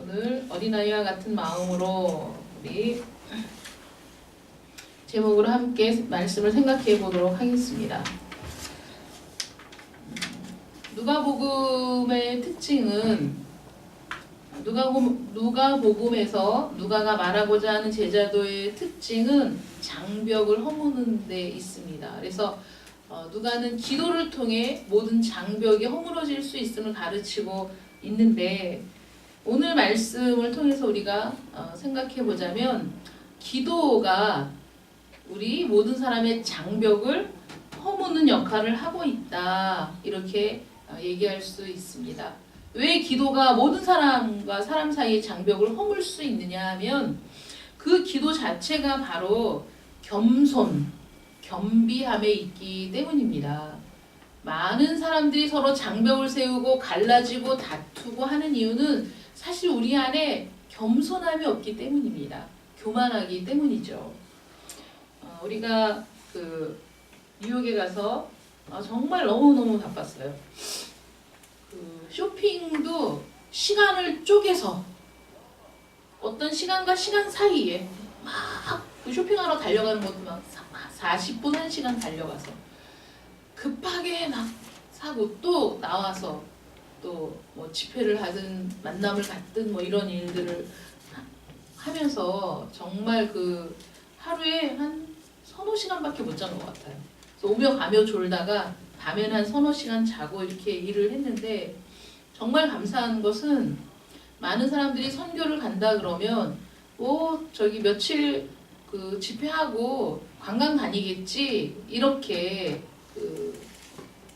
오늘 어린아이와 같은 마음으로 우리 제목으로 함께 말씀을 생각해 보도록 하겠습니다. 누가복음의 특징은 누가복음에서 누가가 말하고자 하는 제자도의 특징은 장벽을 허무는 데 있습니다. 그래서 누가는 기도를 통해 모든 장벽이 허물어질 수 있음을 가르치고 있는데, 오늘 말씀을 통해서 우리가 생각해 보자면 기도가 우리 모든 사람의 장벽을 허무는 역할을 하고 있다, 이렇게 얘기할 수 있습니다. 왜 기도가 모든 사람과 사람 사이의 장벽을 허물 수 있느냐 하면, 그 기도 자체가 바로 겸비함에 있기 때문입니다. 많은 사람들이 서로 장벽을 세우고 갈라지고 다투고 하는 이유는 사실 우리 안에 겸손함이 없기 때문입니다. 교만하기 때문이죠. 우리가 뉴욕에 가서 정말 너무너무 바빴어요. 쇼핑도 시간을 쪼개서 어떤 시간과 시간 사이에 막 쇼핑하러 달려가는 것도 막 40분, 1시간 달려가서 급하게 막 사고 또 나와서 또 뭐 집회를 하든 만남을 갖든 뭐 이런 일들을 하면서 정말 하루에 한 서너 시간밖에 못 잔 것 같아요. 그래서 오며 가며 졸다가 밤에는 한 서너 시간 자고 이렇게 일을 했는데, 정말 감사한 것은 많은 사람들이 선교를 간다 그러면 저기 며칠 집회하고 관광 다니겠지, 이렇게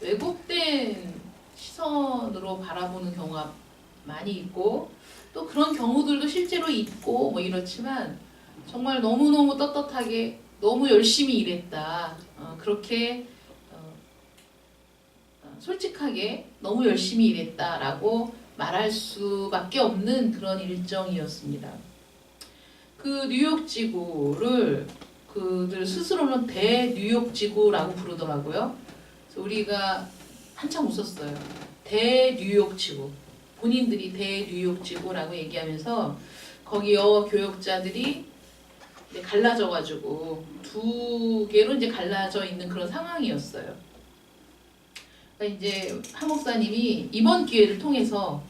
왜곡된 시선으로 바라보는 경우가 많이 있고, 또 그런 경우들도 실제로 있고 뭐 이렇지만, 정말 너무너무 떳떳하게 너무 열심히 일했다, 그렇게 솔직하게 너무 열심히 일했다라고 말할 수밖에 없는 그런 일정이었습니다. 뉴욕 지구를 그들 스스로는 대뉴욕 지구라고 부르더라고요. 그래서 우리가 한참 웃었어요. 대뉴욕 지구. 본인들이 대뉴욕 지구라고 얘기하면서 거기 여어 교역자들이 갈라져가지고 두 개로 이제 갈라져 있는 그런 상황이었어요. 그러니까 이제 한 목사님이 이번 기회를 통해서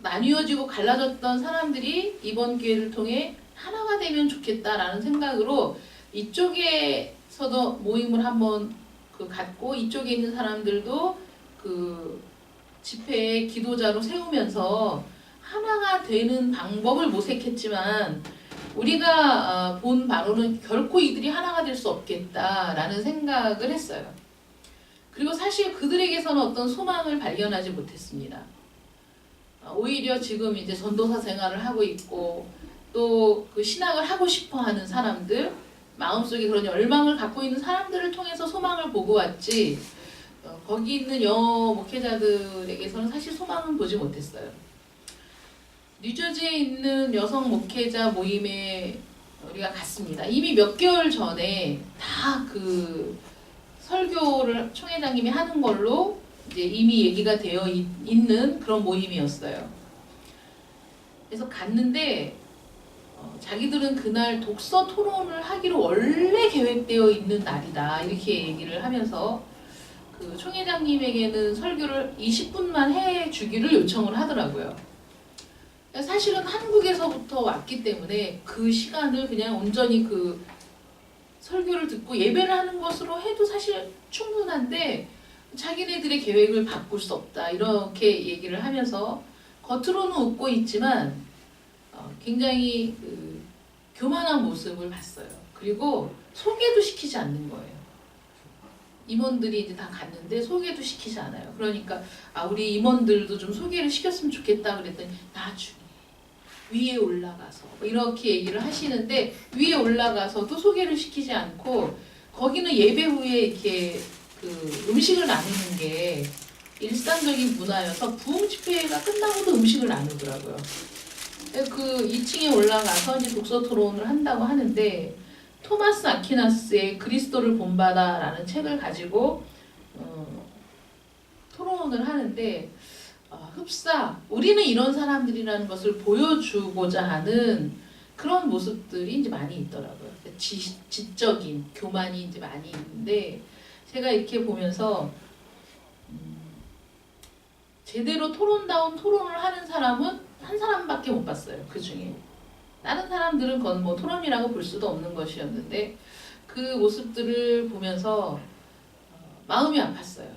나뉘어지고 갈라졌던 사람들이 이번 기회를 통해 하나가 되면 좋겠다라는 생각으로 이쪽에서도 모임을 한번 갖고, 이쪽에 있는 사람들도 집회의 기도자로 세우면서 하나가 되는 방법을 모색했지만, 우리가 본 바로는 결코 이들이 하나가 될 수 없겠다라는 생각을 했어요. 그리고 사실 그들에게서는 어떤 소망을 발견하지 못했습니다. 오히려 지금 이제 전도사 생활을 하고 있고, 또 신학을 하고 싶어 하는 사람들, 마음속에 그런 열망을 갖고 있는 사람들을 통해서 소망을 보고 왔지, 거기 있는 여어 목회자들에게서는 사실 소망은 보지 못했어요. 뉴저지에 있는 여성 목회자 모임에 우리가 갔습니다. 이미 몇 개월 전에 다 설교를 총회장님이 하는 걸로 이제 이미 얘기가 되어 있는 그런 모임이었어요. 그래서 갔는데 자기들은 그날 독서 토론을 하기로 원래 계획되어 있는 날이다, 이렇게 얘기를 하면서 총회장님에게는 설교를 20분만 해주기를 요청을 하더라고요. 사실은 한국에서부터 왔기 때문에 그 시간을 그냥 온전히 설교를 듣고 예배를 하는 것으로 해도 사실 충분한데, 자기네들의 계획을 바꿀 수 없다, 이렇게 얘기를 하면서 겉으로는 웃고 있지만 굉장히 교만한 모습을 봤어요. 그리고 소개도 시키지 않는 거예요. 임원들이 이제 다 갔는데 소개도 시키지 않아요. 그러니까 우리 임원들도 좀 소개를 시켰으면 좋겠다 그랬더니 나중에 위에 올라가서 이렇게 얘기를 하시는데, 위에 올라가서도 소개를 시키지 않고, 거기는 예배 후에 이렇게 음식을 나누는 게 일상적인 문화여서 부흥 집회가 끝나고도 음식을 나누더라고요. 2층에 올라가서 이제 독서 토론을 한다고 하는데, 토마스 아퀴나스의 그리스도를 본받아라는 책을 가지고 토론을 하는데, 흡사, 우리는 이런 사람들이라는 것을 보여주고자 하는 그런 모습들이 이제 많이 있더라고요. 지적인 교만이 이제 많이 있는데, 제가 이렇게 보면서 제대로 토론다운 토론을 하는 사람은 한 사람밖에 못 봤어요. 그 중에 다른 사람들은 그건 뭐 토론이라고 볼 수도 없는 것이었는데, 그 모습들을 보면서 마음이 아팠어요.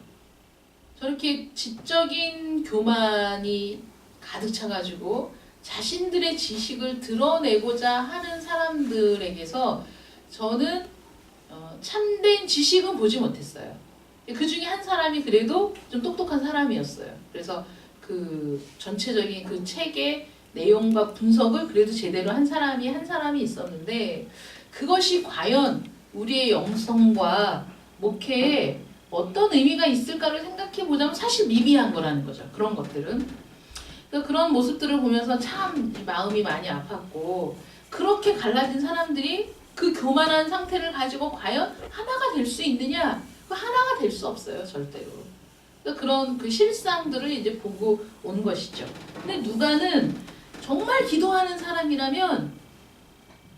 저렇게 지적인 교만이 가득 차가지고 자신들의 지식을 드러내고자 하는 사람들에게서 저는 참된 지식은 보지 못했어요. 그 중에 한 사람이 그래도 좀 똑똑한 사람이었어요. 그래서 그 전체적인 그 책의 내용과 분석을 그래도 제대로 한 사람이 있었는데, 그것이 과연 우리의 영성과 목회에 어떤 의미가 있을까를 생각해 보자면 사실 미비한 거라는 거죠. 그런 것들은. 그러니까 그런 모습들을 보면서 참 마음이 많이 아팠고, 그렇게 갈라진 사람들이 그 교만한 상태를 가지고 과연 하나가 될 수 있느냐? 그 하나가 될 수 없어요, 절대로. 그러니까 그런 그 실상들을 이제 보고 온 것이죠. 근데 누가는 정말 기도하는 사람이라면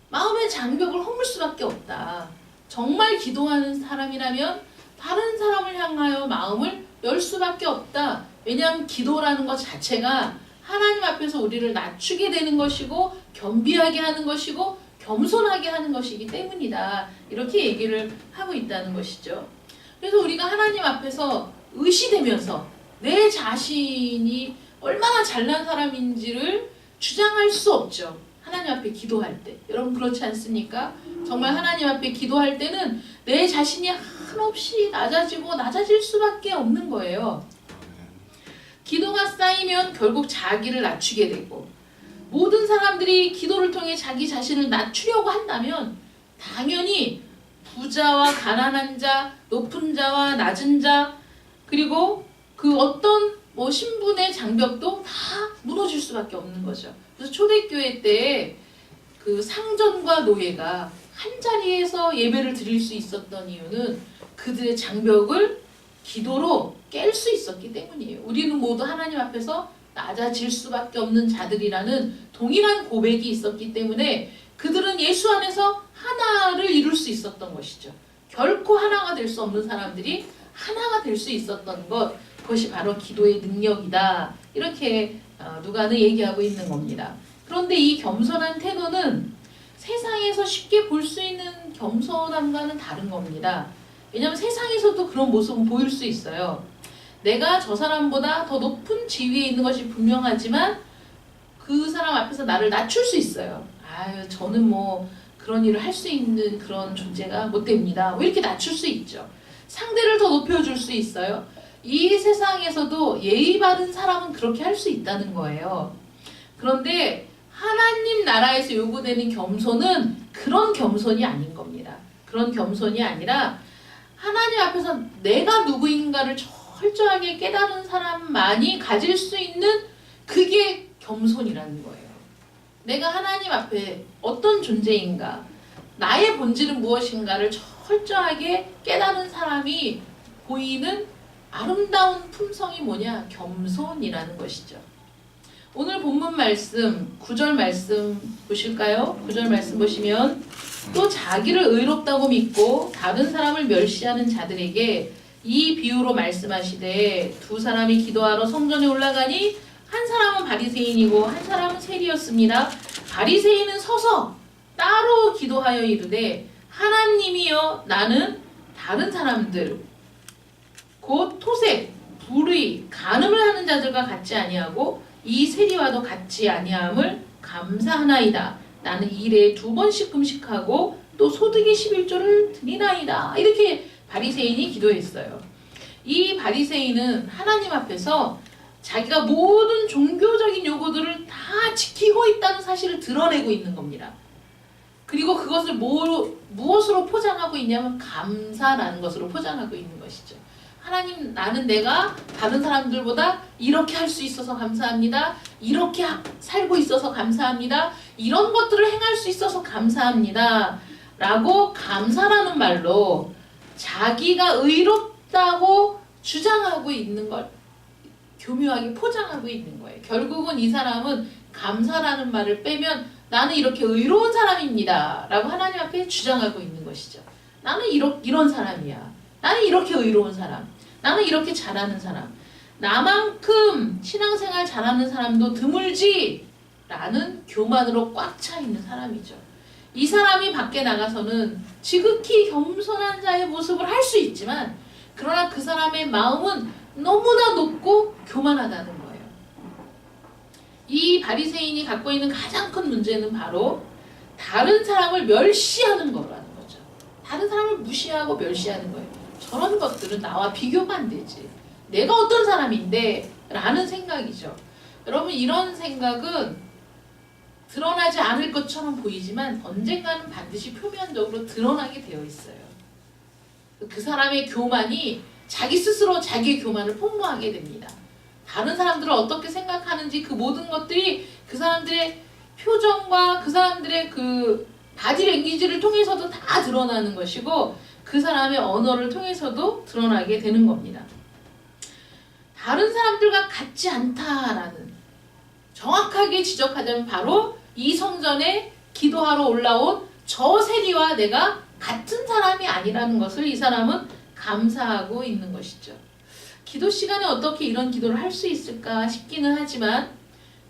마음의 장벽을 허물 수밖에 없다. 정말 기도하는 사람이라면 다른 사람을 향하여 마음을 열 수밖에 없다. 왜냐하면 기도라는 것 자체가 하나님 앞에서 우리를 낮추게 되는 것이고, 겸비하게 하는 것이고, 겸손하게 하는 것이기 때문이다. 이렇게 얘기를 하고 있다는 것이죠. 그래서 우리가 하나님 앞에서 의시되면서 내 자신이 얼마나 잘난 사람인지를 주장할 수 없죠. 하나님 앞에 기도할 때. 여러분 그렇지 않습니까? 정말 하나님 앞에 기도할 때는 내 자신이 한없이 낮아질 수밖에 없는 거예요. 기도가 쌓이면 결국 자기를 낮추게 되고, 모든 사람들이 기도를 통해 자기 자신을 낮추려고 한다면 당연히 부자와 가난한 자, 높은 자와 낮은 자, 그리고 그 어떤 뭐 신분의 장벽도 다 무너질 수밖에 없는 거죠. 그래서 초대교회 때 그 상전과 노예가 한 자리에서 예배를 드릴 수 있었던 이유는 그들의 장벽을 기도로 깰 수 있었기 때문이에요. 우리는 모두 하나님 앞에서 낮아질 수밖에 없는 자들이라는 동일한 고백이 있었기 때문에 그들은 예수 안에서 하나를 이룰 수 있었던 것이죠. 결코 하나가 될 수 없는 사람들이 하나가 될 수 있었던 것, 그것이 바로 기도의 능력이다. 이렇게 누가는 얘기하고 있는 겁니다. 그런데 이 겸손한 태도는 세상에서 쉽게 볼 수 있는 겸손함과는 다른 겁니다. 왜냐하면 세상에서도 그런 모습은 보일 수 있어요. 내가 저 사람보다 더 높은 지위에 있는 것이 분명하지만 그 사람 앞에서 나를 낮출 수 있어요. 아유, 저는 뭐 그런 일을 할 수 있는 그런 존재가 못 됩니다. 뭐 이렇게 낮출 수 있죠. 상대를 더 높여줄 수 있어요. 이 세상에서도 예의 바른 사람은 그렇게 할 수 있다는 거예요. 그런데 하나님 나라에서 요구되는 겸손은 그런 겸손이 아닌 겁니다. 그런 겸손이 아니라 하나님 앞에서 내가 누구인가를 철저하게 깨달은 사람만이 가질 수 있는, 그게 겸손이라는 거예요. 내가 하나님 앞에 어떤 존재인가, 나의 본질은 무엇인가를 철저하게 깨달은 사람이 보이는 아름다운 품성이 뭐냐? 겸손이라는 것이죠. 오늘 본문 말씀 9절 말씀 보실까요? 9절 말씀 보시면, 또 자기를 의롭다고 믿고 다른 사람을 멸시하는 자들에게 이 비유로 말씀하시되, 두 사람이 기도하러 성전에 올라가니 한 사람은 바리새인이고 한 사람은 세리였습니다. 바리새인은 서서 따로 기도하여 이르되, 하나님이여, 나는 다른 사람들 곧 토색, 불의, 간음을 하는 자들과 같지 아니하고 이 세리와도 같지 아니함을 감사하나이다. 나는 일에 2번씩 금식하고 또 소득의 11조를 드리나이다. 이렇게 바리새인이 기도했어요. 이 바리새인은 하나님 앞에서 자기가 모든 종교적인 요구들을 다 지키고 있다는 사실을 드러내고 있는 겁니다. 그리고 그것을 무엇으로 포장하고 있냐면 감사라는 것으로 포장하고 있는 것이죠. 하나님, 나는 내가 다른 사람들보다 이렇게 할 수 있어서 감사합니다. 이렇게 살고 있어서 감사합니다. 이런 것들을 행할 수 있어서 감사합니다. 라고 감사라는 말로 자기가 의롭다고 주장하고 있는 걸 교묘하게 포장하고 있는 거예요. 결국은 이 사람은 감사라는 말을 빼면 나는 이렇게 의로운 사람입니다 라고 하나님 앞에 주장하고 있는 것이죠. 나는 이런 사람이야. 나는 이렇게 의로운 사람. 나는 이렇게 잘하는 사람. 나만큼 신앙생활 잘하는 사람도 드물지 라는 교만으로 꽉 차 있는 사람이죠. 이 사람이 밖에 나가서는 지극히 겸손한 자의 모습을 할 수 있지만 그러나 그 사람의 마음은 너무나 높고 교만하다는 거예요. 이 바리새인이 갖고 있는 가장 큰 문제는 바로 다른 사람을 멸시하는 거라는 거죠. 다른 사람을 무시하고 멸시하는 거예요. 저런 것들은 나와 비교가 안 되지. 내가 어떤 사람인데 라는 생각이죠. 여러분 이런 생각은 드러나지 않을 것처럼 보이지만 언젠가는 반드시 표면적으로 드러나게 되어 있어요. 그 사람의 교만이 자기 스스로 자기의 교만을 폭로하게 됩니다. 다른 사람들을 어떻게 생각하는지 그 모든 것들이 그 사람들의 표정과 그 사람들의 그 바디랭귀지를 통해서도 다 드러나는 것이고 그 사람의 언어를 통해서도 드러나게 되는 겁니다. 다른 사람들과 같지 않다라는 정확하게 지적하자면 바로 이 성전에 기도하러 올라온 저 세리와 내가 같은 사람이 아니라는 것을 이 사람은 감사하고 있는 것이죠. 기도 시간에 어떻게 이런 기도를 할 수 있을까 싶기는 하지만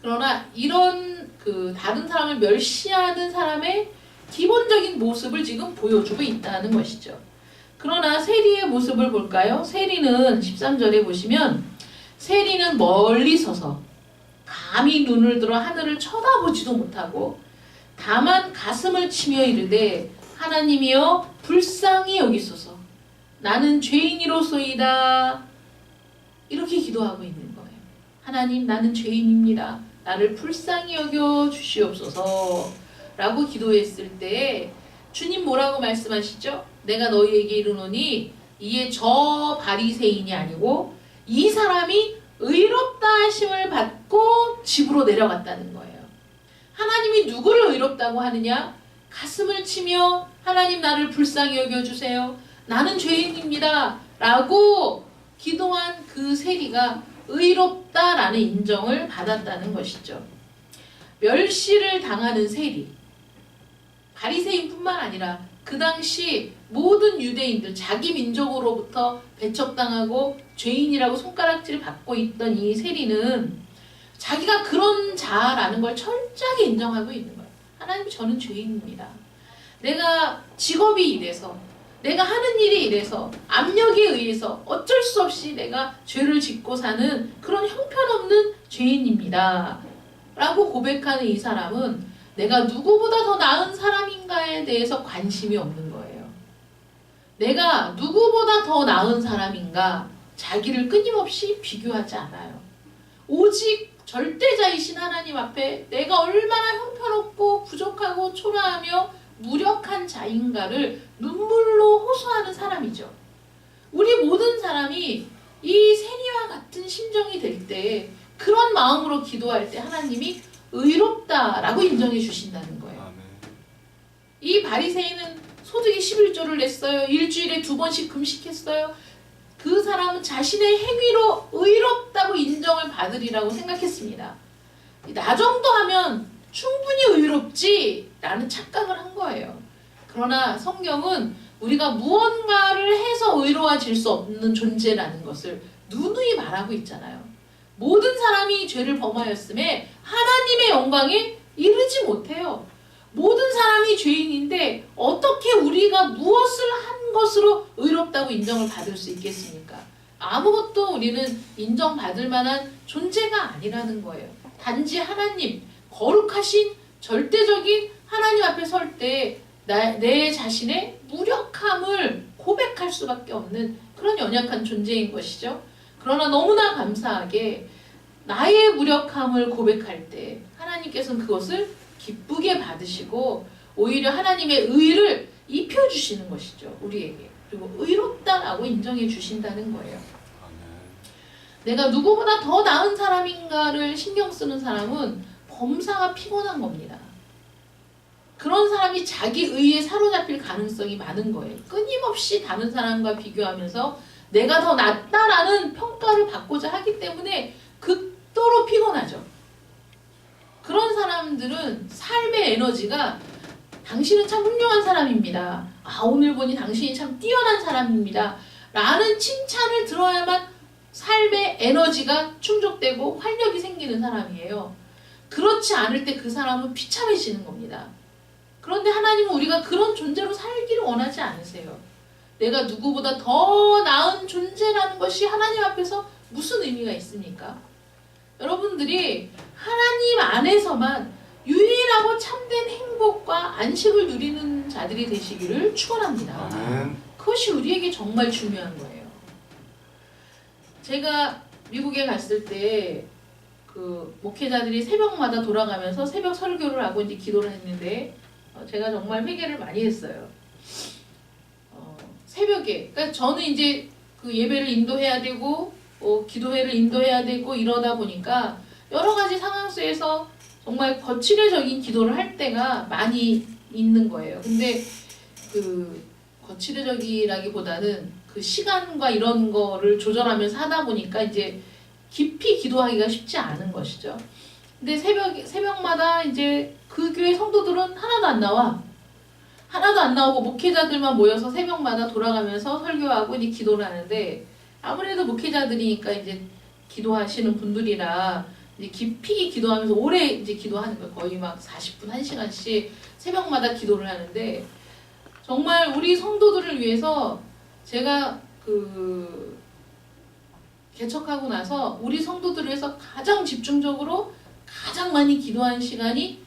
그러나 이런 그 다른 사람을 멸시하는 사람의 기본적인 모습을 지금 보여주고 있다는 것이죠. 그러나 세리의 모습을 볼까요? 세리는 13절에 보시면 세리는 멀리 서서 감히 눈을 들어 하늘을 쳐다보지도 못하고 다만 가슴을 치며 이르되 하나님이여 불쌍히 여기소서 나는 죄인이로소이다 이렇게 기도하고 있는 거예요. 하나님 나는 죄인입니다. 나를 불쌍히 여겨 주시옵소서 라고 기도했을 때 주님 뭐라고 말씀하시죠? 내가 너희에게 이르노니 이에 저 바리새인이 아니고 이 사람이 의롭다 하심을 받고 집으로 내려갔다는 거예요. 하나님이 누구를 의롭다고 하느냐? 가슴을 치며 하나님 나를 불쌍히 여겨주세요. 나는 죄인입니다. 라고 기도한 그 세리가 의롭다라는 인정을 받았다는 것이죠. 멸시를 당하는 세리, 바리새인뿐만 아니라 그 당시 모든 유대인들 자기 민족으로부터 배척당하고 죄인이라고 손가락질 받고 있던 이 세리는 자기가 그런 자라는 걸 철저하게 인정하고 있는 거예요. 하나님 저는 죄인입니다. 내가 직업이 이래서 내가 하는 일이 이래서 압력에 의해서 어쩔 수 없이 내가 죄를 짓고 사는 그런 형편없는 죄인입니다. 라고 고백하는 이 사람은 내가 누구보다 더 나은 사람인가에 대해서 관심이 없는 거예요. 내가 누구보다 더 나은 사람인가 자기를 끊임없이 비교하지 않아요. 오직 절대자이신 하나님 앞에 내가 얼마나 형편없고 부족하고 초라하며 무력한 자인가를 눈물로 호소하는 사람이죠. 우리 모든 사람이 이 세리와 같은 심정이 될 때 그런 마음으로 기도할 때 하나님이 의롭다라고 인정해 주신다는 거예요. 이 바리새인은 소득이 11조를 냈어요. 일주일에 2번씩 금식했어요. 그 사람은 자신의 행위로 의롭다고 인정을 받으리라고 생각했습니다. 나 정도 하면 충분히 의롭지 라는 착각을 한 거예요. 그러나 성경은 우리가 무언가를 해서 의로워질 수 없는 존재라는 것을 누누이 말하고 있잖아요. 모든 사람이 죄를 범하였음에 하나님의 영광에 이르지 못해요. 모든 사람이 죄인인데 어떻게 우리가 무엇을 한 것으로 의롭다고 인정을 받을 수 있겠습니까? 아무것도 우리는 인정받을 만한 존재가 아니라는 거예요. 단지 하나님, 거룩하신 절대적인 하나님 앞에 설 때 내 자신의 무력함을 고백할 수밖에 없는 그런 연약한 존재인 것이죠. 그러나 너무나 감사하게 나의 무력함을 고백할 때 하나님께서는 그것을 기쁘게 받으시고 오히려 하나님의 의를 입혀주시는 것이죠. 우리에게. 그리고 의롭다라고 인정해 주신다는 거예요. 내가 누구보다 더 나은 사람인가를 신경 쓰는 사람은 범사가 피곤한 겁니다. 그런 사람이 자기 의에 사로잡힐 가능성이 많은 거예요. 끊임없이 다른 사람과 비교하면서 내가 더 낫다라는 평가를 받고자 하기 때문에 극도로 피곤하죠. 그런 사람들은 삶의 에너지가 당신은 참 훌륭한 사람입니다. 오늘 보니 당신이 참 뛰어난 사람입니다. 라는 칭찬을 들어야만 삶의 에너지가 충족되고 활력이 생기는 사람이에요. 그렇지 않을 때 그 사람은 비참해지는 겁니다. 그런데 하나님은 우리가 그런 존재로 살기를 원하지 않으세요. 내가 누구보다 더 나은 존재라는 것이 하나님 앞에서 무슨 의미가 있습니까? 여러분들이 하나님 안에서만 유일하고 참된 행복과 안식을 누리는 자들이 되시기를 축원합니다. 그것이 우리에게 정말 중요한 거예요. 제가 미국에 갔을 때 그 목회자들이 새벽마다 돌아가면서 새벽 설교를 하고 이제 기도를 했는데 제가 정말 회개를 많이 했어요. 새벽에, 그러니까 저는 이제 그 예배를 인도해야 되고 기도회를 인도해야 되고 이러다 보니까 여러 가지 상황 속에서 정말 거칠애적인 기도를 할 때가 많이 있는 거예요. 근데 그 거칠애적이라기보다는 그 시간과 이런 거를 조절하면서 하다 보니까 이제 깊이 기도하기가 쉽지 않은 것이죠. 근데 새벽마다 이제 그 교회 성도들은 하나도 안 나와. 하나도 안 나오고 목회자들만 모여서 새벽마다 돌아가면서 설교하고 이제 기도를 하는데 아무래도 목회자들이니까 이제 기도하시는 분들이라 이제 깊이 기도하면서 오래 이제 기도하는 거예요. 거의 막 40분, 1시간씩 새벽마다 기도를 하는데 정말 우리 성도들을 위해서 제가 개척하고 나서 우리 성도들을 위해서 가장 집중적으로 가장 많이 기도한 시간이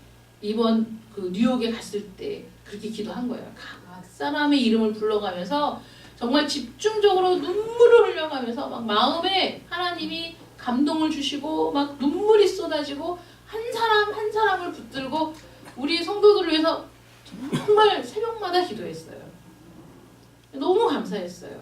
이번 그 뉴욕에 갔을 때 그렇게 기도한 거예요. 각 사람의 이름을 불러가면서 정말 집중적으로 눈물을 흘려가면서 막 마음에 하나님이 감동을 주시고 막 눈물이 쏟아지고 한 사람 한 사람을 붙들고 우리 성도들을 위해서 정말 새벽마다 기도했어요. 너무 감사했어요.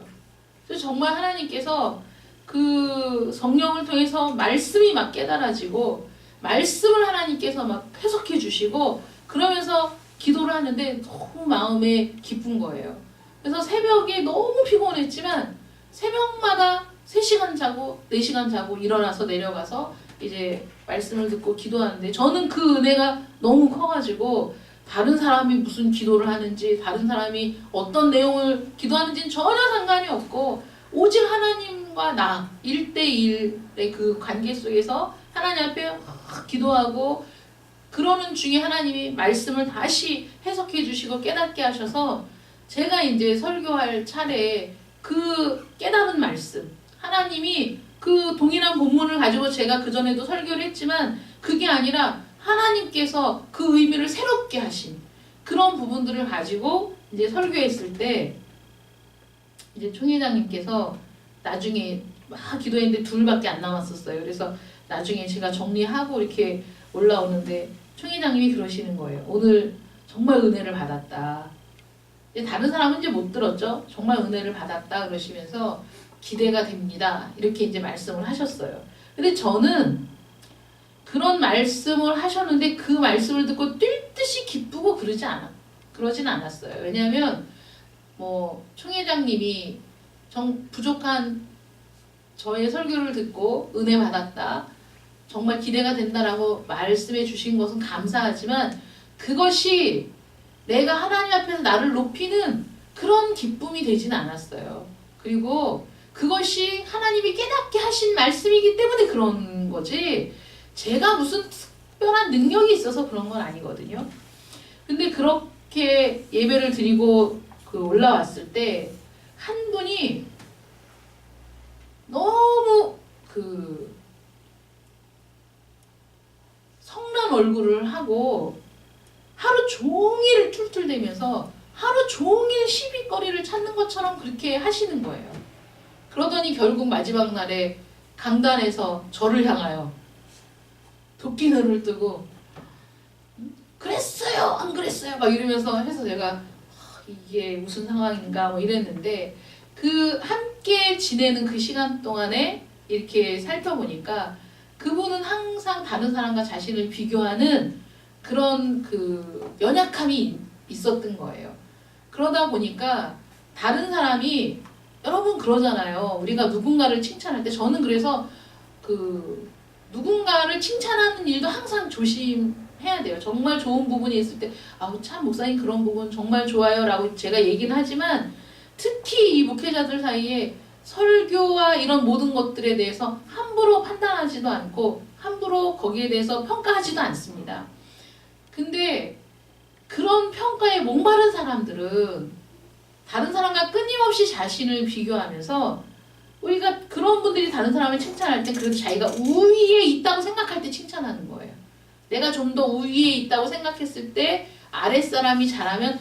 그래서 정말 하나님께서 그 성령을 통해서 말씀이 막 깨달아지고 말씀을 하나님께서 막 해석해 주시고 그러면서 기도를 하는데 너무 마음에 기쁜 거예요. 그래서 새벽에 너무 피곤했지만 새벽마다 3시간 자고 4시간 자고 일어나서 내려가서 이제 말씀을 듣고 기도하는데 저는 그 은혜가 너무 커가지고 다른 사람이 무슨 기도를 하는지 다른 사람이 어떤 내용을 기도하는지는 전혀 상관이 없고 오직 하나님과 나 1대1의 그 관계 속에서 하나님 앞에 기도하고 그러는 중에 하나님이 말씀을 다시 해석해 주시고 깨닫게 하셔서 제가 이제 설교할 차례에 그 깨달은 말씀 하나님이 그 동일한 본문을 가지고 제가 그전에도 설교를 했지만 그게 아니라 하나님께서 그 의미를 새롭게 하신 그런 부분들을 가지고 이제 설교했을 때 이제 총회장님께서 나중에 막 기도했는데 둘밖에 안 남았었어요. 그래서 나중에 제가 정리하고 이렇게 올라오는데 총회장님이 그러시는 거예요. 오늘 정말 은혜를 받았다. 다른 사람은 이제 못 들었죠. 정말 은혜를 받았다 그러시면서 기대가 됩니다. 이렇게 이제 말씀을 하셨어요. 근데 저는 그런 말씀을 하셨는데 그 말씀을 듣고 뛸 듯이 기쁘고 그러진 않았어요. 왜냐하면 뭐 총회장님이 부족한 저의 설교를 듣고 은혜 받았다. 정말 기대가 된다라고 말씀해 주신 것은 감사하지만 그것이 내가 하나님 앞에서 나를 높이는 그런 기쁨이 되진 않았어요. 그리고 그것이 하나님이 깨닫게 하신 말씀이기 때문에 그런 거지 제가 무슨 특별한 능력이 있어서 그런 건 아니거든요. 근데 그렇게 예배를 드리고 올라왔을 때 한 분이 너무 성난 얼굴을 하고 하루 종일 툴툴대면서 하루 종일 시비거리를 찾는 것처럼 그렇게 하시는 거예요. 그러더니 결국 마지막 날에 강단에서 저를 향하여 도끼눈을 뜨고 그랬어요 안 그랬어요 막 이러면서 해서 제가 이게 무슨 상황인가 뭐 이랬는데 그 함께 지내는 그 시간 동안에 이렇게 살펴보니까 그분은 항상 다른 사람과 자신을 비교하는 그런 그 연약함이 있었던 거예요. 그러다 보니까 다른 사람이 여러분 그러잖아요. 우리가 누군가를 칭찬할 때 저는 그래서 그 누군가를 칭찬하는 일도 항상 조심해야 돼요. 정말 좋은 부분이 있을 때 아우 참 목사님 그런 부분 정말 좋아요 라고 제가 얘기는 하지만 특히 이 목회자들 사이에 설교와 이런 모든 것들에 대해서 함부로 판단하지도 않고 함부로 거기에 대해서 평가하지도 않습니다. 근데 그런 평가에 목마른 사람들은 다른 사람과 끊임없이 자신을 비교하면서 우리가 그런 분들이 다른 사람을 칭찬할 때 그래도 자기가 우위에 있다고 생각할 때 칭찬하는 거예요. 내가 좀 더 우위에 있다고 생각했을 때 아랫사람이 잘하면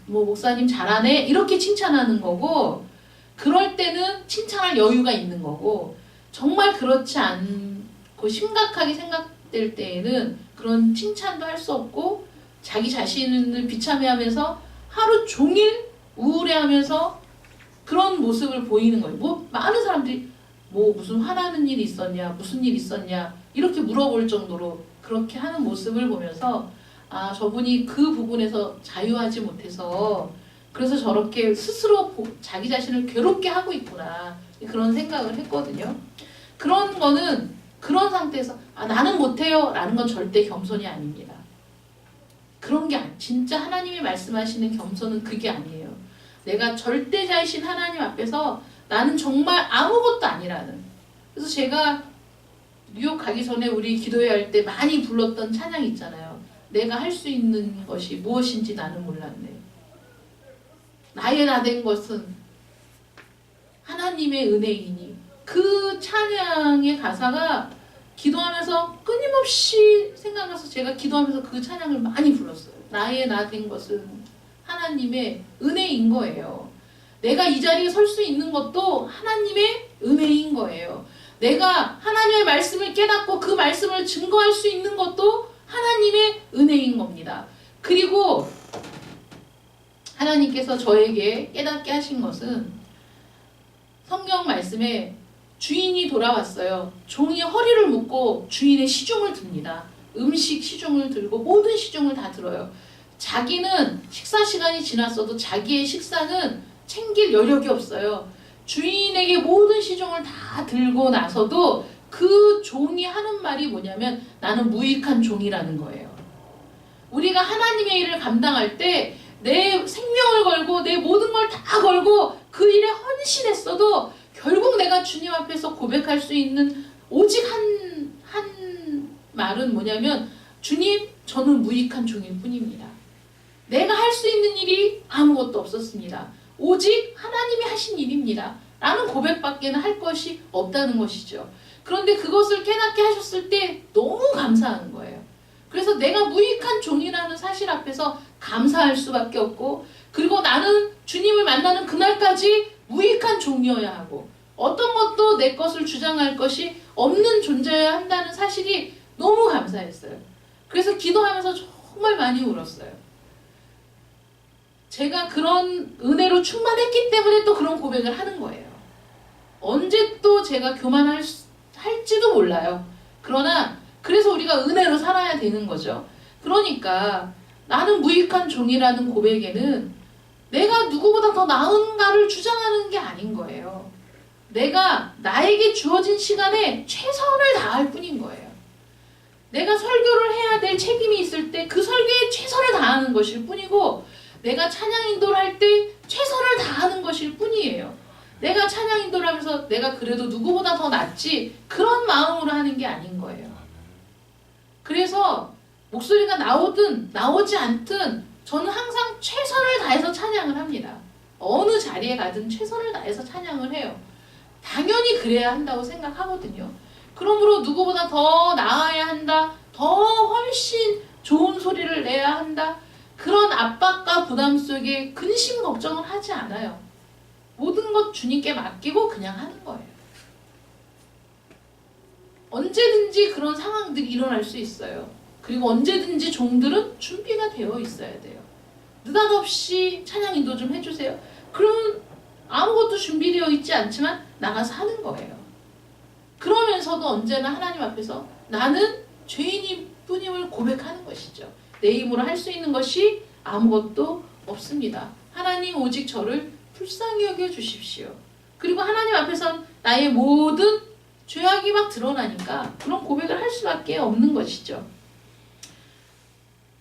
목사님 잘하네 이렇게 칭찬하는 거고 그럴 때는 칭찬할 여유가 있는 거고 정말 그렇지 않고 심각하게 생각될 때에는 그런 칭찬도 할 수 없고 자기 자신을 비참해하면서 하루 종일 우울해하면서 그런 모습을 보이는 거예요. 많은 사람들이 무슨 화나는 일이 있었냐 무슨 일 있었냐 이렇게 물어볼 정도로 그렇게 하는 모습을 보면서 저분이 그 부분에서 자유하지 못해서 그래서 저렇게 스스로 자기 자신을 괴롭게 하고 있구나 그런 생각을 했거든요. 그런 거는 그런 상태에서 나는 못해요 라는 건 절대 겸손이 아닙니다. 그런 게 진짜 하나님이 말씀하시는 겸손은 그게 아니에요. 내가 절대자이신 하나님 앞에서 나는 정말 아무것도 아니라는. 그래서 제가 뉴욕 가기 전에 우리 기도회 할 때 많이 불렀던 찬양 있잖아요. 내가 할 수 있는 것이 무엇인지 나는 몰랐네. 나의 나 된 것은 하나님의 은혜이니. 그 찬양의 가사가 기도하면서 끊임없이 생각나서 제가 기도하면서 그 찬양을 많이 불렀어요. 나의 나 된 것은 하나님의 은혜인 거예요. 내가 이 자리에 설 수 있는 것도 하나님의 은혜인 거예요. 내가 하나님의 말씀을 깨닫고 그 말씀을 증거할 수 있는 것도 하나님의 은혜인 겁니다. 그리고 하나님께서 저에게 깨닫게 하신 것은 성경 말씀에 주인이 돌아왔어요. 종이 허리를 묶고 주인의 시중을 듭니다. 음식 시중을 들고 모든 시중을 다 들어요. 자기는 식사 시간이 지났어도 자기의 식사는 챙길 여력이 없어요. 주인에게 모든 시중을 다 들고 나서도 그 종이 하는 말이 뭐냐면 나는 무익한 종이라는 거예요. 우리가 하나님의 일을 감당할 때 내 생명을 걸고 내 모든 걸 다 걸고 그 일에 헌신했어도 결국 내가 주님 앞에서 고백할 수 있는 오직 한 말은 뭐냐면 주님 저는 무익한 종일 뿐입니다. 내가 할 수 있는 일이 아무것도 없었습니다. 오직 하나님이 하신 일입니다. 라는 고백밖에는 할 것이 없다는 것이죠. 그런데 그것을 깨닫게 하셨을 때 너무 감사한 거예요. 그래서 내가 무익한 종이라는 사실 앞에서 감사할 수밖에 없고 그리고 나는 주님을 만나는 그날까지 무익한 종이어야 하고 어떤 것도 내 것을 주장할 것이 없는 존재여야 한다는 사실이 너무 감사했어요. 그래서 기도하면서 정말 많이 울었어요. 제가 그런 은혜로 충만했기 때문에 또 그런 고백을 하는 거예요. 언제 또 제가 교만할지도 몰라요. 그러나 그래서 우리가 은혜로 살아야 되는 거죠. 그러니까 나는 무익한 종이라는 고백에는 내가 누구보다 더 나은가를 주장하는 게 아닌 거예요. 내가 나에게 주어진 시간에 최선을 다할 뿐인 거예요. 내가 설교를 해야 될 책임이 있을 때 그 설교에 최선을 다하는 것일 뿐이고 내가 찬양 인도를 할 때 최선을 다하는 것일 뿐이에요. 내가 찬양 인도를 하면서 내가 그래도 누구보다 더 낫지 그런 마음으로 하는 게 아닌 거예요. 그래서 목소리가 나오든 나오지 않든 저는 항상 최선을 다해서 찬양을 합니다. 어느 자리에 가든 최선을 다해서 찬양을 해요. 당연히 그래야 한다고 생각하거든요. 그러므로 누구보다 더 나아야 한다. 더 훨씬 좋은 소리를 내야 한다. 그런 압박과 부담 속에 근심 걱정을 하지 않아요. 모든 것 주님께 맡기고 그냥 하는 거예요. 언제든지 그런 상황들이 일어날 수 있어요. 그리고 언제든지 종들은 준비가 되어 있어야 돼요. 느닷없이 찬양 인도 좀 해주세요. 그러면 아무것도 준비되어 있지 않지만 나가서 하는 거예요. 그러면서도 언제나 하나님 앞에서 나는 죄인일 뿐임을 고백하는 것이죠. 내 힘으로 할 수 있는 것이 아무것도 없습니다. 하나님 오직 저를 불쌍히 여겨 주십시오. 그리고 하나님 앞에선 나의 모든 죄악이 막 드러나니까 그런 고백을 할 수밖에 없는 것이죠.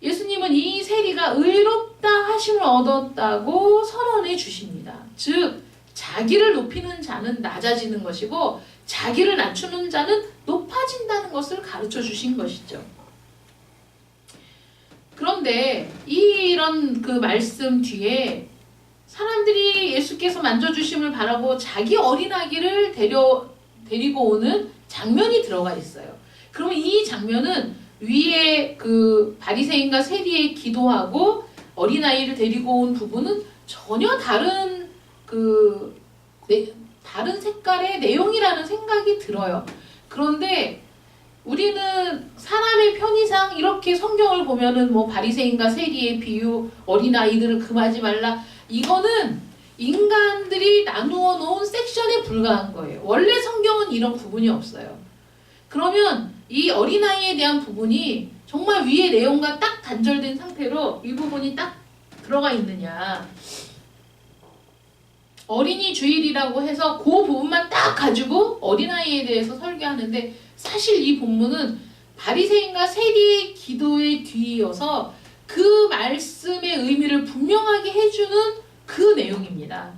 예수님은 이 세리가 의롭다 하심을 얻었다고 선언해 주십니다. 즉 자기를 높이는 자는 낮아지는 것이고 자기를 낮추는 자는 높아진다는 것을 가르쳐 주신 것이죠. 그런데 이런 그 말씀 뒤에 사람들이 예수께서 만져주심을 바라고 자기 어린아기를 데리고 오는 장면이 들어가 있어요. 그러면 이 장면은 위에 그 바리새인과 세리의 기도하고 어린아이를 데리고 온 부분은 전혀 다른 다른 색깔의 내용이라는 생각이 들어요. 그런데 우리는 사람의 편의상 이렇게 성경을 보면은 뭐 바리새인과 세리의 비유, 어린아이들을 금하지 말라, 이거는 인간들이 나누어 놓은 섹션에 불과한 거예요. 원래 성경은 이런 부분이 없어요. 그러면 이 어린아이에 대한 부분이 정말 위의 내용과 딱 단절된 상태로 이 부분이 딱 들어가 있느냐. 어린이 주일이라고 해서 그 부분만 딱 가지고 어린아이에 대해서 설교하는데, 사실 이 본문은 바리새인과 세리의 기도에 뒤이어서 그 말씀의 의미를 분명하게 해주는 그 내용입니다.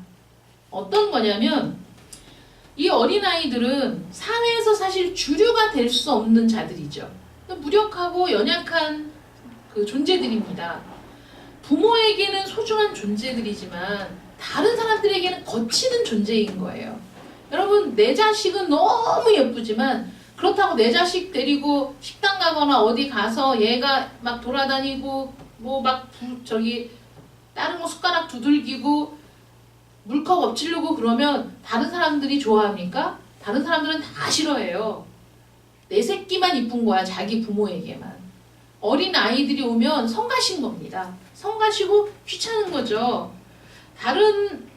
어떤 거냐면 이 어린아이들은 사회에서 사실 주류가 될 수 없는 자들이죠. 무력하고 연약한 그 존재들입니다. 부모에게는 소중한 존재들이지만 다른 사람들에게는 거치는 존재인 거예요. 여러분, 내 자식은 너무 예쁘지만 그렇다고 내 자식 데리고 식당 가거나 어디 가서 얘가 막 돌아다니고 뭐 막 다른 거 숟가락 두들기고 물컵 엎치려고 그러면 다른 사람들이 좋아합니까? 다른 사람들은 다 싫어해요. 내 새끼만 이쁜 거야, 자기 부모에게만. 어린 아이들이 오면 성가신 겁니다. 성가시고 귀찮은 거죠. 다른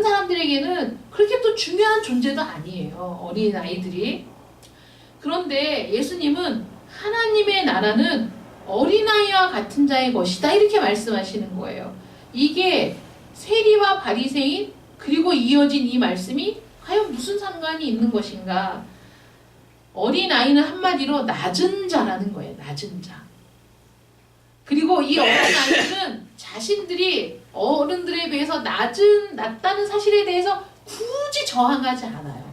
사람들에게는 그렇게 또 중요한 존재도 아니에요, 어린 아이들이. 그런데 예수님은 하나님의 나라는 어린아이와 같은 자의 것이다, 이렇게 말씀하시는 거예요. 이게 세리와 바리새인 그리고 이어진 이 말씀이 과연 무슨 상관이 있는 것인가? 어린아이는 한마디로 낮은 자라는 거예요. 낮은 자. 그리고 이 어린아이들은 자신들이 어른들에 비해서 낮다는 사실에 대해서 굳이 저항하지 않아요.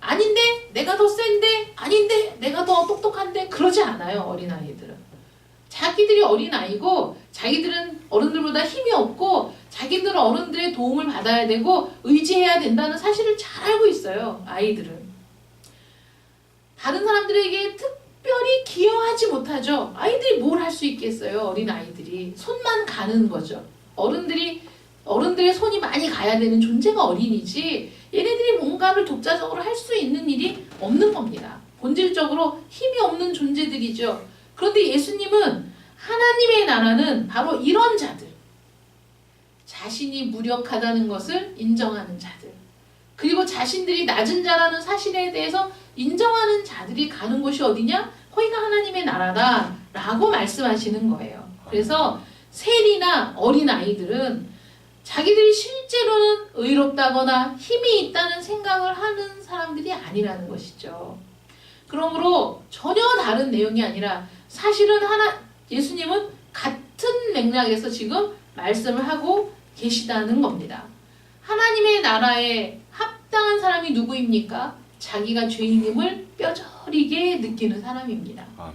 아닌데? 내가 더 센데? 아닌데? 내가 더 똑똑한데? 그러지 않아요, 어린아이들은. 자기들이 어린아이고 자기들은 어른들보다 힘이 없고 자기들은 어른들의 도움을 받아야 되고 의지해야 된다는 사실을 잘 알고 있어요, 아이들은. 다른 사람들에게 특별히 기여하지 못하죠. 아이들이 뭘 할 수 있겠어요, 어린아이들이. 손만 가는 거죠. 어른들의 손이 많이 가야 되는 존재가 어린이지 얘네들이 뭔가를 독자적으로 할 수 있는 일이 없는 겁니다. 본질적으로 힘이 없는 존재들이죠. 그런데 예수님은 하나님의 나라는 바로 이런 자들, 자신이 무력하다는 것을 인정하는 자들, 그리고 자신들이 낮은 자라는 사실에 대해서 인정하는 자들이 가는 곳이 어디냐? 거기가 하나님의 나라다 라고 말씀하시는 거예요. 그래서 세리나 어린아이들은 자기들이 실제로는 의롭다거나 힘이 있다는 생각을 하는 사람들이 아니라는 것이죠. 그러므로 전혀 다른 내용이 아니라 사실은 예수님은 같은 맥락에서 지금 말씀을 하고 계시다는 겁니다. 하나님의 나라에 합당한 사람이 누구입니까? 자기가 죄인임을 뼈저리게 느끼는 사람입니다. 아멘.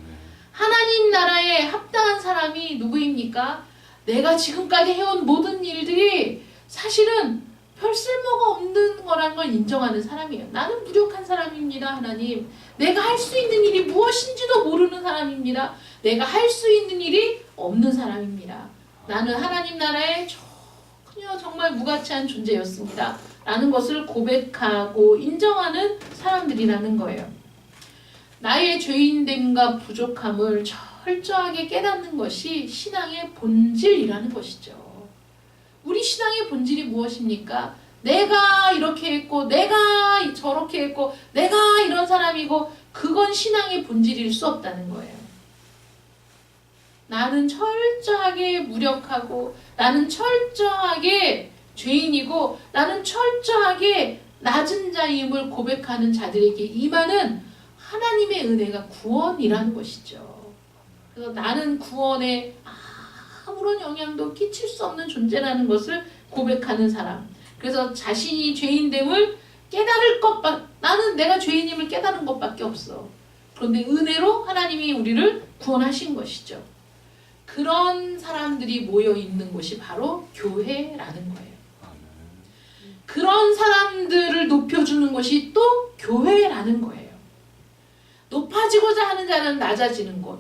하나님 나라에 합당한 사람이 누구입니까? 내가 지금까지 해온 모든 일들이 사실은 별 쓸모가 없는 거라는 걸 인정하는 사람이에요. 나는 무력한 사람입니다, 하나님. 내가 할 수 있는 일이 무엇인지도 모르는 사람입니다. 내가 할 수 있는 일이 없는 사람입니다. 나는 하나님 나라에 전혀 정말 무가치한 존재였습니다 라는 것을 고백하고 인정하는 사람들이라는 거예요. 나의 죄인됨과 부족함을 철저하게 깨닫는 것이 신앙의 본질이라는 것이죠. 우리 신앙의 본질이 무엇입니까? 내가 이렇게 했고 내가 저렇게 했고 내가 이런 사람이고, 그건 신앙의 본질일 수 없다는 거예요. 나는 철저하게 무력하고 나는 철저하게 죄인이고 나는 철저하게 낮은 자임을 고백하는 자들에게 임하는 하나님의 은혜가 구원이라는 것이죠. 그래서 나는 구원에 아무런 영향도 끼칠 수 없는 존재라는 것을 고백하는 사람. 그래서 자신이 죄인됨을 깨달을 나는 내가 죄인임을 깨달은 것밖에 없어. 그런데 은혜로 하나님이 우리를 구원하신 것이죠. 그런 사람들이 모여 있는 곳이 바로 교회라는 거예요. 그런 사람들을 높여주는 것이 또 교회라는 거예요. 높아지고자 하는 자는 낮아지는 곳,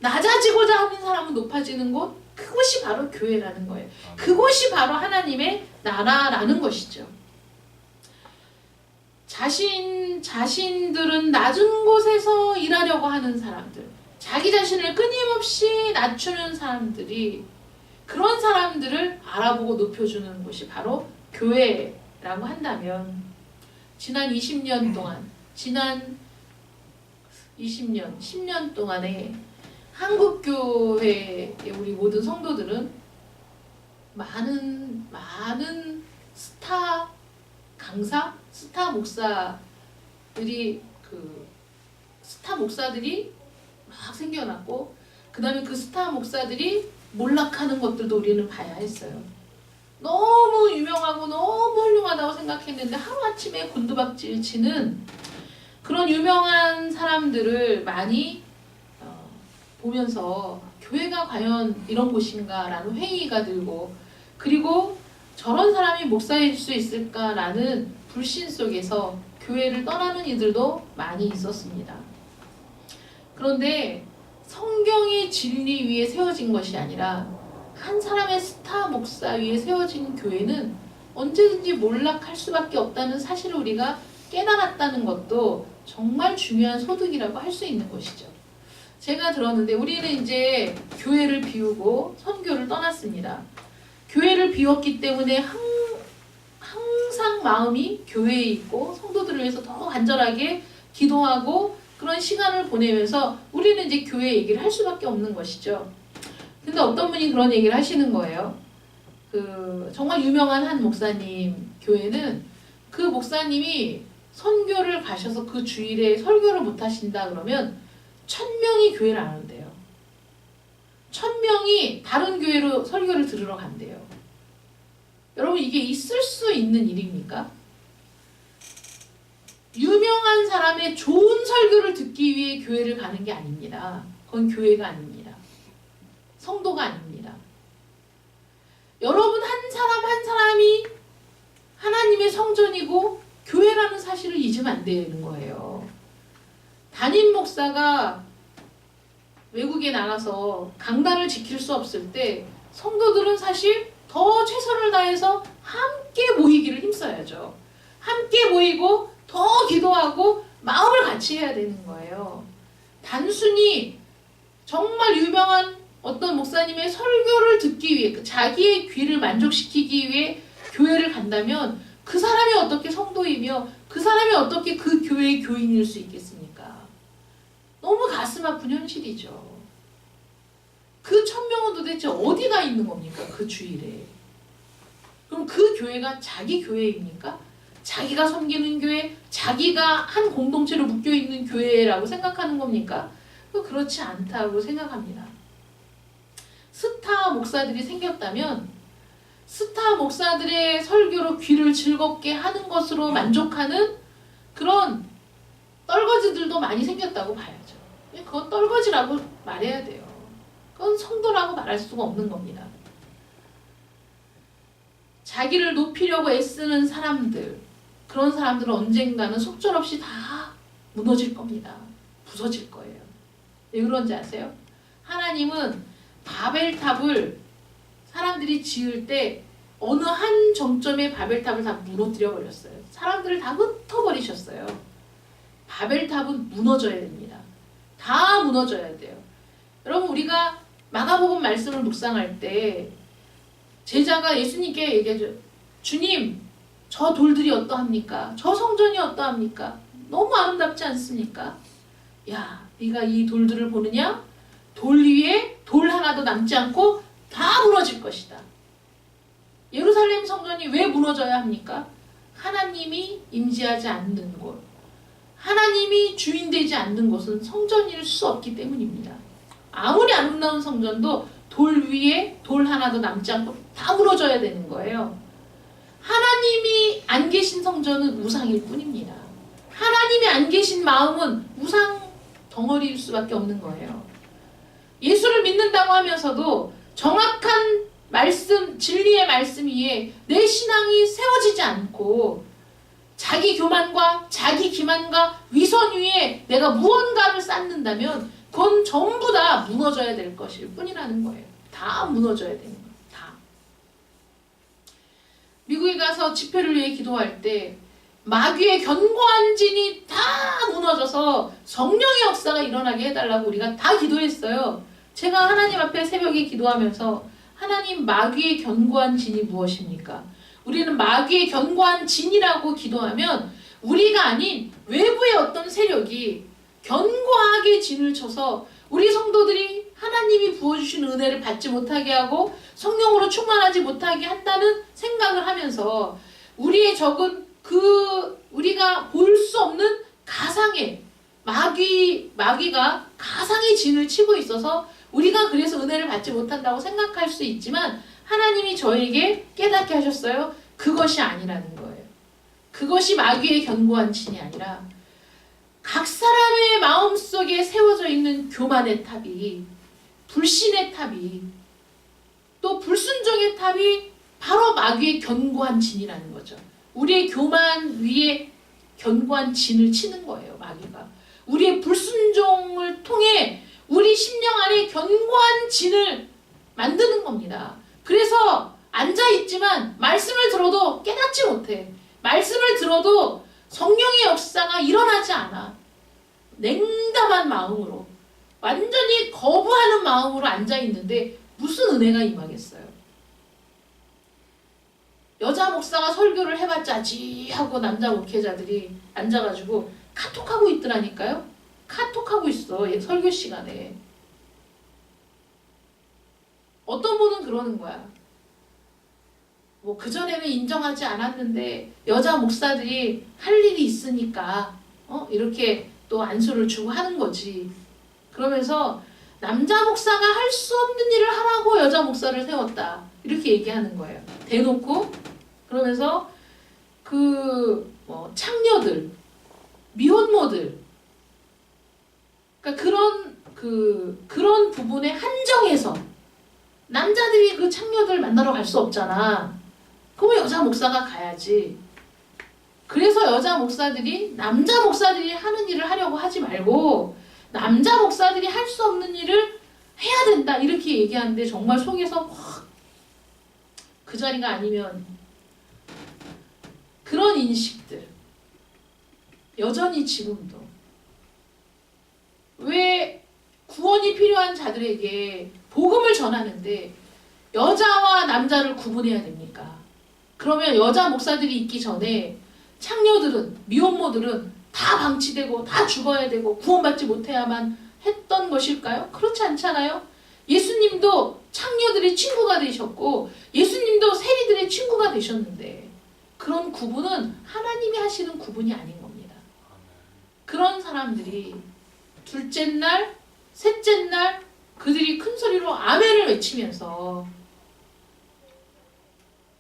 낮아지고자 하는 사람은 높아지는 곳, 그것이 바로 교회라는 거예요. 그것이 바로 하나님의 나라라는 것이죠. 자신들은 낮은 곳에서 일하려고 하는 사람들, 자기 자신을 끊임없이 낮추는 사람들이, 그런 사람들을 알아보고 높여주는 곳이 바로 교회라고 한다면, 지난 20년 동안, 10년 동안에 한국교회의 우리 모든 성도들은 많은 스타 강사, 스타 목사들이 막 생겨났고, 그 다음에 그 스타 목사들이 몰락하는 것들도 우리는 봐야 했어요. 너무 유명하고 너무 훌륭하다고 생각했는데 하루아침에 곤두박질 치는 그런 유명한 사람들을 많이 보면서 교회가 과연 이런 곳인가 라는 회의가 들고, 그리고 저런 사람이 목사일 수 있을까라는 불신 속에서 교회를 떠나는 이들도 많이 있었습니다. 그런데 성경의 진리 위에 세워진 것이 아니라 한 사람의 스타 목사 위에 세워진 교회는 언제든지 몰락할 수밖에 없다는 사실을 우리가 깨달았다는 것도 정말 중요한 소득이라고 할 수 있는 것이죠. 제가 들었는데 우리는 이제 교회를 비우고 선교를 떠났습니다. 교회를 비웠기 때문에 항상 마음이 교회에 있고 성도들을 위해서 더 간절하게 기도하고 그런 시간을 보내면서 우리는 이제 교회 얘기를 할 수밖에 없는 것이죠. 근데 어떤 분이 그런 얘기를 하시는 거예요. 정말 유명한 한 목사님 교회는 그 목사님이 선교를 가셔서 그 주일에 설교를 못 하신다 그러면 1000명이 교회를 안 온대요. 1000명이 다른 교회로 설교를 들으러 간대요. 여러분, 이게 있을 수 있는 일입니까? 유명한 사람의 좋은 설교를 듣기 위해 교회를 가는 게 아닙니다. 그건 교회가 아닙니다. 성도가 아닙니다. 여러분 한 사람 한 사람이 하나님의 성전이고 교회라는 사실을 잊으면 안 되는 거예요. 담임 목사가 외국에 나가서 강단을 지킬 수 없을 때 성도들은 사실 더 최선을 다해서 함께 모이기를 힘써야죠. 함께 모이고 더 기도하고 마음을 같이 해야 되는 거예요. 단순히 정말 유명한 어떤 목사님의 설교를 듣기 위해 자기의 귀를 만족시키기 위해 교회를 간다면 그 사람이 어떻게 성도이며 그 사람이 어떻게 그 교회의 교인일 수 있겠습니까? 너무 가슴 아픈 현실이죠. 그 1000명은 도대체 어디가 있는 겁니까? 그 주일에. 그럼 그 교회가 자기 교회입니까? 자기가 섬기는 교회, 자기가 한 공동체로 묶여있는 교회라고 생각하는 겁니까? 그렇지 않다고 생각합니다. 스타 목사들이 생겼다면 스타 목사들의 설교로 귀를 즐겁게 하는 것으로 만족하는 그런 떨거지들도 많이 생겼다고 봐야죠. 그건 떨거지라고 말해야 돼요. 그건 성도라고 말할 수가 없는 겁니다. 자기를 높이려고 애쓰는 사람들, 그런 사람들은 언젠가는 속절없이 다 무너질 겁니다. 부서질 거예요. 왜 그런지 아세요? 하나님은 바벨탑을 사람들이 지을 때 어느 한 정점에 바벨탑을 다 무너뜨려 버렸어요. 사람들을 다 흩어버리셨어요. 바벨탑은 무너져야 됩니다. 다 무너져야 돼요. 여러분, 우리가 마가복음 말씀을 묵상할 때 제자가 예수님께 얘기하죠. 주님, 저 돌들이 어떠합니까? 저 성전이 어떠합니까? 너무 아름답지 않습니까? 야, 네가 이 돌들을 보느냐? 돌 위에 돌 하나도 남지 않고 다 무너질 것이다. 예루살렘 성전이 왜 무너져야 합니까? 하나님이 임재하지 않는 곳, 하나님이 주인되지 않는 곳은 성전일 수 없기 때문입니다. 아무리 아름다운 성전도 돌 위에 돌 하나도 남지 않고 다 무너져야 되는 거예요. 하나님이 안 계신 성전은 우상일 뿐입니다. 하나님이 안 계신 마음은 우상 덩어리일 수밖에 없는 거예요. 예수를 믿는다고 하면서도 정확한 말씀, 진리의 말씀 위에 내 신앙이 세워지지 않고 자기 교만과 자기 기만과 위선 위에 내가 무언가를 쌓는다면 그건 전부 다 무너져야 될 것일 뿐이라는 거예요. 다 무너져야 되는 거예요. 다. 미국에 가서 집회를 위해 기도할 때 마귀의 견고한 진이 다 무너져서 성령의 역사가 일어나게 해달라고 우리가 다 기도했어요. 제가 하나님 앞에 새벽에 기도하면서 하나님, 마귀의 견고한 진이 무엇입니까? 우리는 마귀의 견고한 진이라고 기도하면 우리가 아닌 외부의 어떤 세력이 견고하게 진을 쳐서 우리 성도들이 하나님이 부어주신 은혜를 받지 못하게 하고 성령으로 충만하지 못하게 한다는 생각을 하면서 우리의 적은 우리가 볼 수 없는 가상의 마귀가 가상의 진을 치고 있어서 우리가 그래서 은혜를 받지 못한다고 생각할 수 있지만 하나님이 저에게 깨닫게 하셨어요. 그것이 아니라는 거예요. 그것이 마귀의 견고한 진이 아니라 각 사람의 마음속에 세워져 있는 교만의 탑이, 불신의 탑이, 또 불순종의 탑이 바로 마귀의 견고한 진이라는 거죠. 우리의 교만 위에 견고한 진을 치는 거예요. 마귀가. 우리의 불순종을 통해 우리 심령 안에 견고한 진을 만드는 겁니다. 그래서 앉아있지만 말씀을 들어도 깨닫지 못해. 말씀을 들어도 성령의 역사가 일어나지 않아. 냉담한 마음으로, 완전히 거부하는 마음으로 앉아있는데 무슨 은혜가 임하겠어요. 여자 목사가 설교를 해봤자 지 하고 남자 목회자들이 앉아가지고 카톡하고 있더라니까요. 카톡하고 있어. 설교 시간에. 어떤 분은 그러는 거야. 뭐 그전에는 인정하지 않았는데 여자 목사들이 할 일이 있으니까 이렇게 또 안수를 주고 하는 거지. 그러면서 남자 목사가 할 수 없는 일을 하라고 여자 목사를 세웠다. 이렇게 얘기하는 거예요. 대놓고. 그러면서 창녀들, 미혼모들, 그러니까 그런 부분에 한정해서 남자들이 그 창녀들 만나러 갈 수 없잖아. 그러면 여자 목사가 가야지. 그래서 여자 목사들이 남자 목사들이 하는 일을 하려고 하지 말고 남자 목사들이 할 수 없는 일을 해야 된다 이렇게 얘기하는데 정말 속에서 확 그 자리가 아니면 그런 인식들 여전히 지금도 왜 구원이 필요한 자들에게 복음을 전하는데 여자와 남자를 구분해야 됩니까? 그러면 여자 목사들이 있기 전에 창녀들은, 미혼모들은 다 방치되고 다 죽어야 되고 구원받지 못해야만 했던 것일까요? 그렇지 않잖아요. 예수님도 창녀들의 친구가 되셨고 예수님도 세리들의 친구가 되셨는데 그런 구분은 하나님이 하시는 구분이 아닌 겁니다. 그런 사람들이 둘째 날, 셋째 날 그들이 큰 소리로 아멘을 외치면서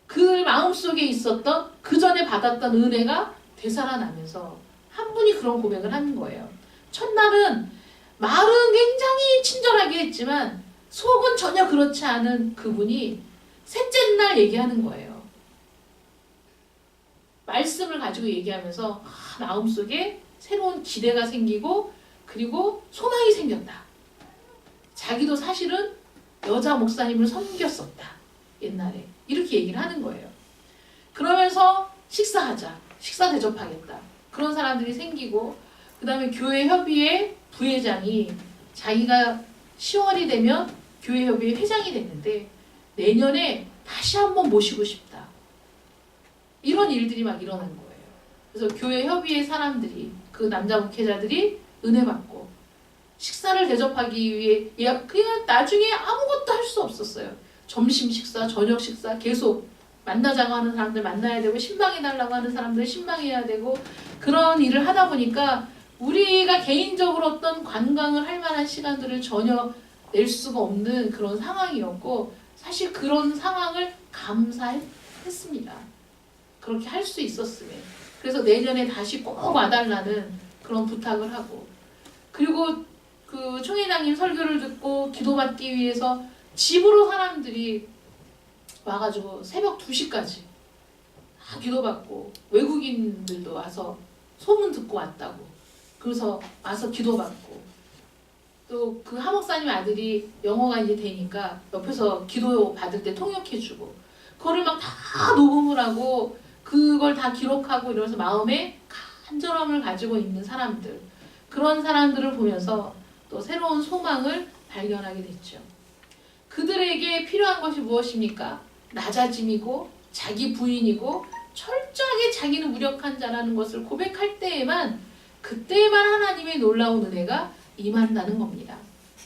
그 마음속에 있었던 그 전에 받았던 은혜가 되살아나면서 한 분이 그런 고백을 하는 거예요. 첫날은 말은 굉장히 친절하게 했지만 속은 전혀 그렇지 않은 그분이 셋째 날 얘기하는 거예요. 말씀을 가지고 얘기하면서 마음속에 새로운 기대가 생기고 그리고 소망이 생겼다. 자기도 사실은 여자 목사님을 섬겼었다. 옛날에. 이렇게 얘기를 하는 거예요. 그러면서 식사하자. 식사 대접하겠다. 그런 사람들이 생기고 그 다음에 교회 협의회 부회장이 자기가 10월이 되면 교회 협의회 회장이 됐는데 내년에 다시 한번 모시고 싶다. 이런 일들이 막 일어난 거예요. 그래서 교회 협의회 사람들이 그 남자 목회자들이 은혜 받고 식사를 대접하기 위해 그냥 나중에 아무것도 할 수 없었어요. 점심 식사, 저녁 식사 계속 만나자고 하는 사람들 만나야 되고 신방해달라고 하는 사람들 신방해야 되고 그런 일을 하다 보니까 우리가 개인적으로 어떤 관광을 할 만한 시간들을 전혀 낼 수가 없는 그런 상황이었고 사실 그런 상황을 감사했습니다. 그렇게 할 수 있었음에. 그래서 내년에 다시 꼭 와달라는 그런 부탁을 하고 그리고 그 총회장님 설교를 듣고 기도받기 위해서 집으로 사람들이 와가지고 새벽 2시까지 다 기도받고 외국인들도 와서 소문 듣고 왔다고 그래서 와서 기도받고 또 그 하목사님 아들이 영어가 이제 되니까 옆에서 기도 받을 때 통역해주고 그거를 막 다 녹음을 하고 그걸 다 기록하고 이러면서 마음에 간절함을 가지고 있는 사람들 그런 사람들을 보면서 또 새로운 소망을 발견하게 됐죠. 그들에게 필요한 것이 무엇입니까? 낮아짐이고 자기 부인이고 철저하게 자기는 무력한 자라는 것을 고백할 때에만 그때에만 하나님의 놀라운 은혜가 임한다는 겁니다.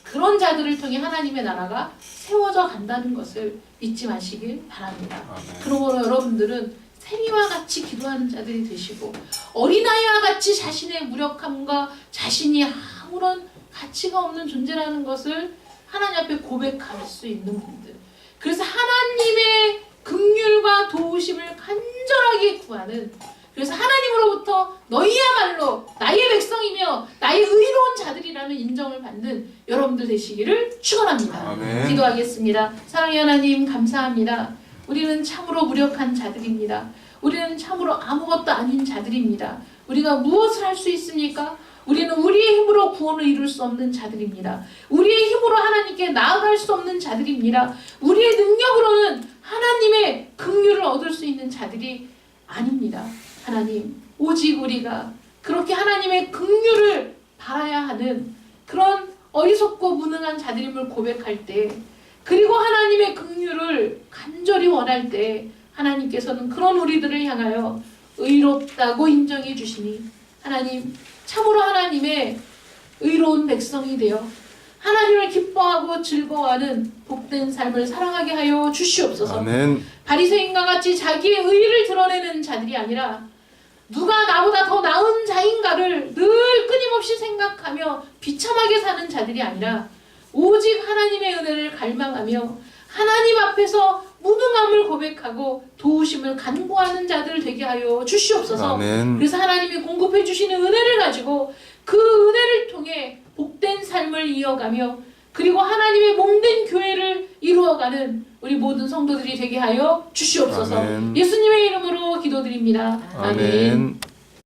그런 자들을 통해 하나님의 나라가 세워져 간다는 것을 잊지 마시길 바랍니다. 그러므로 여러분들은 세리와 같이 기도하는 자들이 되시고 어린아이와 같이 자신의 무력함과 자신이 아무런 가치가 없는 존재라는 것을 하나님 앞에 고백할 수 있는 분들 그래서 하나님의 긍휼과 도우심을 간절하게 구하는 그래서 하나님으로부터 너희야말로 나의 백성이며 나의 의로운 자들이라는 인정을 받는 여러분들 되시기를 축원합니다. 아멘. 기도하겠습니다. 사랑의 하나님 감사합니다. 우리는 참으로 무력한 자들입니다. 우리는 참으로 아무것도 아닌 자들입니다. 우리가 무엇을 할 수 있습니까? 우리는 우리의 힘으로 구원을 이룰 수 없는 자들입니다. 우리의 힘으로 하나님께 나아갈 수 없는 자들입니다. 우리의 능력으로는 하나님의 긍휼을 얻을 수 있는 자들이 아닙니다. 하나님, 오직 우리가 그렇게 하나님의 긍휼을 바라야 하는 그런 어리석고 무능한 자들임을 고백할 때 그리고 하나님의 긍휼을 간절히 원할 때 하나님께서는 그런 우리들을 향하여 의롭다고 인정해 주시니 하나님 참으로 하나님의 의로운 백성이 되어 하나님을 기뻐하고 즐거워하는 복된 삶을 살아가게 하여 주시옵소서. 아멘. 바리새인과 같이 자기의 의를 드러내는 자들이 아니라 누가 나보다 더 나은 자인가를 늘 끊임없이 생각하며 비참하게 사는 자들이 아니라 오직 하나님의 은혜를 갈망하며 하나님 앞에서 무능함을 고백하고 도우심을 간구하는 자들 되게 하여 주시옵소서. 아멘. 그래서 하나님이 공급해 주시는 은혜를 가지고 그 은혜를 통해 복된 삶을 이어가며 그리고 하나님의 몸된 교회를 이루어가는 우리 모든 성도들이 되게 하여 주시옵소서. 아멘. 예수님의 이름으로 기도드립니다. 아멘. 아멘.